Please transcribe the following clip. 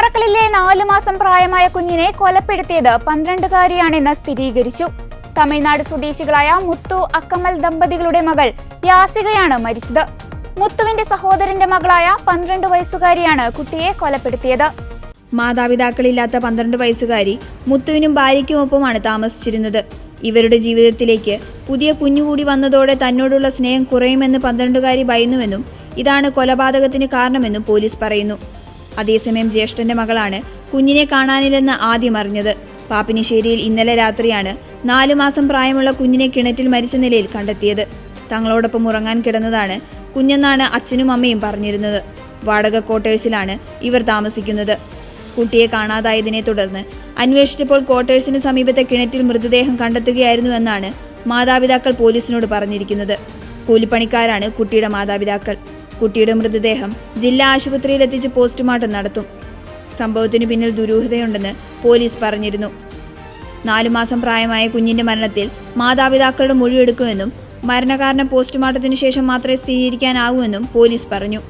പാറക്കലിലെ 4 മാസം പ്രായമായ കുഞ്ഞിനെ കൊലപ്പെടുത്തിയത് 12-കാരിയാണെന്ന് സ്ഥിരീകരിച്ചു. തമിഴ്നാട് സ്വദേശികളായ മുത്തു അക്കമൽ ദമ്പതികളുടെ മകൾ യാസികയാണ് മരിച്ചത്. മുത്തുവിന്റെ സഹോദരന്റെ മകളായ 12 വയസ്സുകാരിയാണ് കുട്ടിയെ കൊലപ്പെടുത്തിയത്. മാതാപിതാക്കളില്ലാത്ത 12 വയസ്സുകാരി മുത്തുവിനും ഭാര്യയ്ക്കുമൊപ്പമാണ് താമസിച്ചിരുന്നത്. ഇവരുടെ ജീവിതത്തിലേക്ക് പുതിയ കുഞ്ഞുകൂടി വന്നതോടെ തന്നോടുള്ള സ്നേഹം കുറയുമെന്ന് 12-കാരി ഭയന്നുവെന്നും ഇതാണ് കൊലപാതകത്തിന് കാരണമെന്നും പോലീസ് പറയുന്നു. അതേസമയം ജ്യേഷ്ഠന്റെ മകളാണ് കുഞ്ഞിനെ കാണാനില്ലെന്ന് ആദ്യം അറിഞ്ഞത്. പാപ്പിനിശ്ശേരിയിൽ ഇന്നലെ രാത്രിയാണ് 4 മാസം പ്രായമുള്ള കുഞ്ഞിനെ കിണറ്റിൽ മരിച്ച നിലയിൽ കണ്ടെത്തിയത്. തങ്ങളോടൊപ്പം ഉറങ്ങാൻ കിടന്നതാണ് കുഞ്ഞെന്നാണ് അച്ഛനും അമ്മയും പറഞ്ഞിരുന്നത്. വാടക ക്വാർട്ടേഴ്സിലാണ് ഇവർ താമസിക്കുന്നത്. കുട്ടിയെ കാണാതായതിനെ തുടർന്ന് അന്വേഷിച്ചപ്പോൾ ക്വാർട്ടേഴ്സിന് സമീപത്തെ കിണറ്റിൽ മൃതദേഹം കണ്ടെത്തുകയായിരുന്നുവെന്നാണ് മാതാപിതാക്കൾ പോലീസിനോട് പറഞ്ഞിരിക്കുന്നത്. കൂലിപ്പണിക്കാരാണ് കുട്ടിയുടെ മാതാപിതാക്കൾ. കുട്ടിയുടെ മൃതദേഹം ജില്ലാ ആശുപത്രിയിലെത്തിച്ച് പോസ്റ്റ്മോർട്ടം നടത്തും. സംഭവത്തിന് പിന്നിൽ ദുരൂഹതയുണ്ടെന്ന് പോലീസ് പറഞ്ഞിരുന്നു. 4 മാസം പ്രായമായ കുഞ്ഞിന്റെ മരണത്തിൽ മാതാപിതാക്കളുടെ മൊഴിയെടുക്കുമെന്നും മരണകാരണം പോസ്റ്റ്മോർട്ടത്തിന് ശേഷം മാത്രമേ സ്ഥിരീകരിക്കാനാവൂവെന്നും പോലീസ് പറഞ്ഞു.